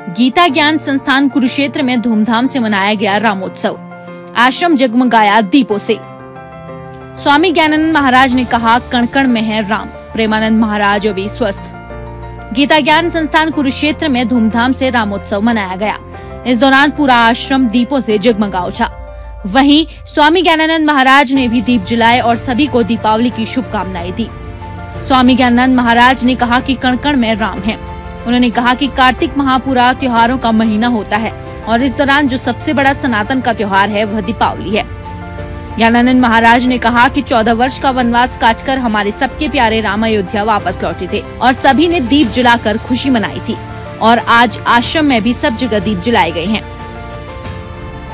गीता ज्ञान संस्थान कुरुक्षेत्र में धूमधाम से मनाया गया रामोत्सव। आश्रम जगमगाया दीपों से। स्वामी ज्ञानानंद महाराज ने कहा, कण कण में है राम। प्रेमानंद महाराज अभी स्वस्थ। गीता ज्ञान संस्थान कुरुक्षेत्र में धूमधाम से रामोत्सव मनाया गया। इस दौरान पूरा आश्रम दीपों से जगमगा उठा। वहीं स्वामी ज्ञानानंद महाराज ने भी दीप जलाए और सभी को दीपावली की शुभकामनाएं दी। स्वामी ज्ञानानंद महाराज ने कहा कि कण कण में राम है। उन्होंने कहा कि कार्तिक माह पूरा त्योहारों का महीना होता है और इस दौरान जो सबसे बड़ा सनातन का त्योहार है वह दीपावली है। ज्ञानानंद महाराज ने कहा कि 14 वर्ष का वनवास काटकर हमारे सबके प्यारे राम अयोध्या वापस लौटे थे और सभी ने दीप जलाकर खुशी मनाई थी और आज आश्रम में भी सब जगह दीप जलाए गए हैं।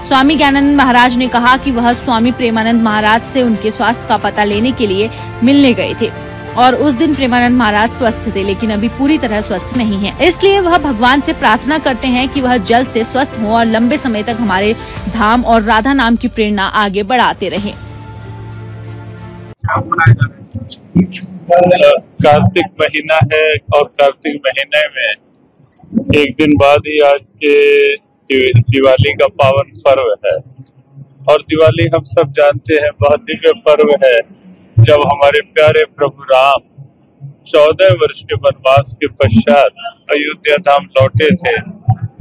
स्वामी ज्ञानानंद महाराज ने कहा कि वह स्वामी प्रेमानंद महाराज से उनके स्वास्थ्य का पता लेने के लिए मिलने गए थे और उस दिन प्रेमानंद महाराज स्वस्थ थे, लेकिन अभी पूरी तरह स्वस्थ नहीं हैं। इसलिए वह भगवान से प्रार्थना करते हैं कि वह जल्द से स्वस्थ हो और लंबे समय तक हमारे धाम और राधा नाम की प्रेरणा आगे बढ़ाते रहे। कार्तिक महीना है और कार्तिक महीने में एक दिन बाद ही आज के दिवाली का पावन पर्व है और दिवाली हम सब जानते हैं बहुत दिव्य पर्व है। जब हमारे प्यारे प्रभु राम 14 वर्ष के वनवास के पश्चात अयोध्या धाम लौटे थे,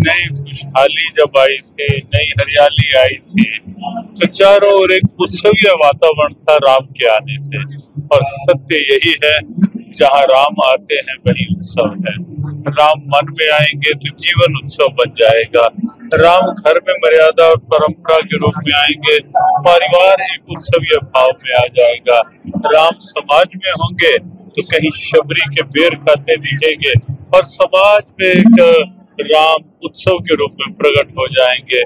नई खुशहाली जब आई थी, नई हरियाली आई थी, तो चारों ओर एक उत्सवीय वातावरण था राम के आने से। और सत्य यही है, जहाँ राम आते हैं वही उत्सव है। राम मन में आएंगे तो जीवन उत्सव बन जाएगा। राम घर में मर्यादा और परंपरा के रूप में आएंगे, परिवार एक उत्सवीय भाव में आ जाएगा। राम समाज में होंगे तो कहीं शबरी के बेर खाते दिखेंगे और समाज में एक राम उत्सव के रूप में प्रकट हो जाएंगे।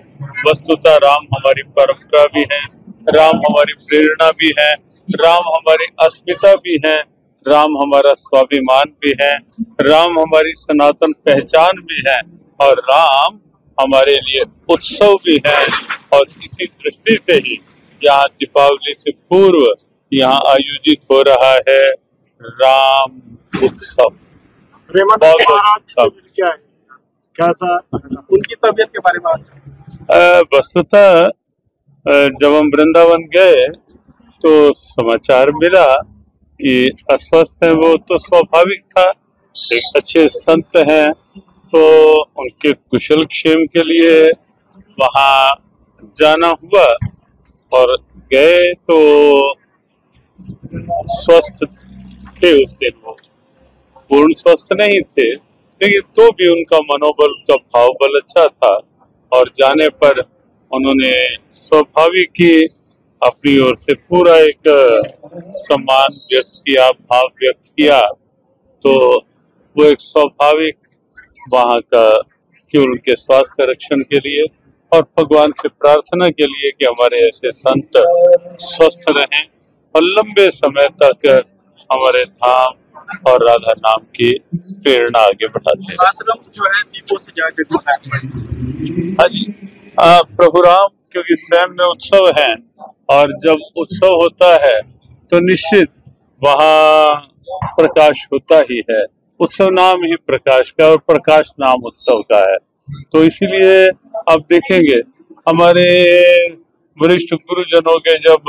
वस्तुतः राम हमारी परंपरा भी है, राम हमारी प्रेरणा भी है, राम हमारी अस्मिता भी है, राम हमारा स्वाभिमान भी है, राम हमारी सनातन पहचान भी है और राम हमारे लिए उत्सव भी है। और इसी दृष्टि से ही यहाँ दीपावली से पूर्व यहाँ आयोजित हो रहा है राम उत्सव। कैसा उनकी तबीयत के बारे में? वस्तुतः जब हम वृंदावन गए तो समाचार मिला कि अस्वस्थ है वो, तो स्वाभाविक था। एक अच्छे संत हैं तो उनके कुशल क्षेम के लिए वहाँ जाना हुआ और गए तो स्वस्थ थे उस दिन। वो पूर्ण स्वस्थ नहीं थे, लेकिन तो भी उनका मनोबल का भाव बल अच्छा था और जाने पर उन्होंने स्वाभाविक ही अपनी ओर से पूरा एक सम्मान व्यक्त किया, भाव व्यक्त किया। तो वो एक स्वाभाविक वहाँ का कि उनके स्वास्थ्य रक्षण के लिए और भगवान से प्रार्थना के लिए कि हमारे ऐसे संत स्वस्थ रहें और लंबे समय तक हमारे धाम और राधा नाम की प्रेरणा आगे बढ़ाते हैं। आश्रम जो है दीपों से हाँ जी, प्रभु राम क्योंकि स्वयं में उत्सव है और जब उत्सव होता है तो निश्चित वहाँ प्रकाश होता ही है। उत्सव नाम ही प्रकाश का और प्रकाश नाम उत्सव का है। तो इसीलिए आप देखेंगे हमारे वरिष्ठ गुरुजनों के जब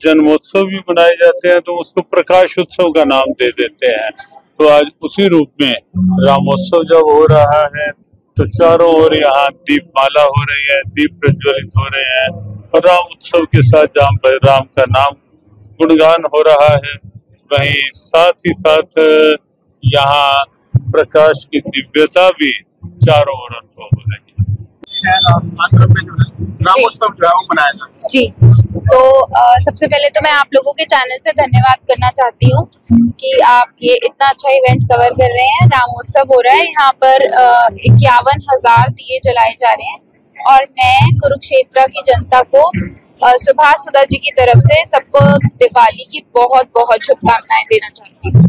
जन्मोत्सव भी मनाए जाते हैं तो उसको प्रकाश उत्सव का नाम दे देते हैं। तो आज उसी रूप में रामोत्सव जब हो रहा है तो चारों ओर यहाँ दीपमाला हो रही है, दीप प्रज्वलित हो रहे हैं और राम उत्सव के साथ राम का नाम गुणगान हो रहा है। वहीं साथ ही साथ यहाँ प्रकाश की दिव्यता भी चारों ओर अनुभव हो रही है। आश्रम में जो है रामोत्सव जो है वो मनाया जाता है। जी, तो सबसे पहले तो मैं आप लोगों के चैनल से धन्यवाद करना चाहती हूँ कि आप ये इतना अच्छा इवेंट कवर कर रहे हैं। रामोत्सव हो रहा है, यहाँ पर 51,000 दिए जलाए जा रहे हैं और मैं कुरुक्षेत्र की जनता को सुभाष सुधा जी की तरफ से सबको दिवाली की बहुत बहुत शुभकामनाएं देना चाहती हूँ।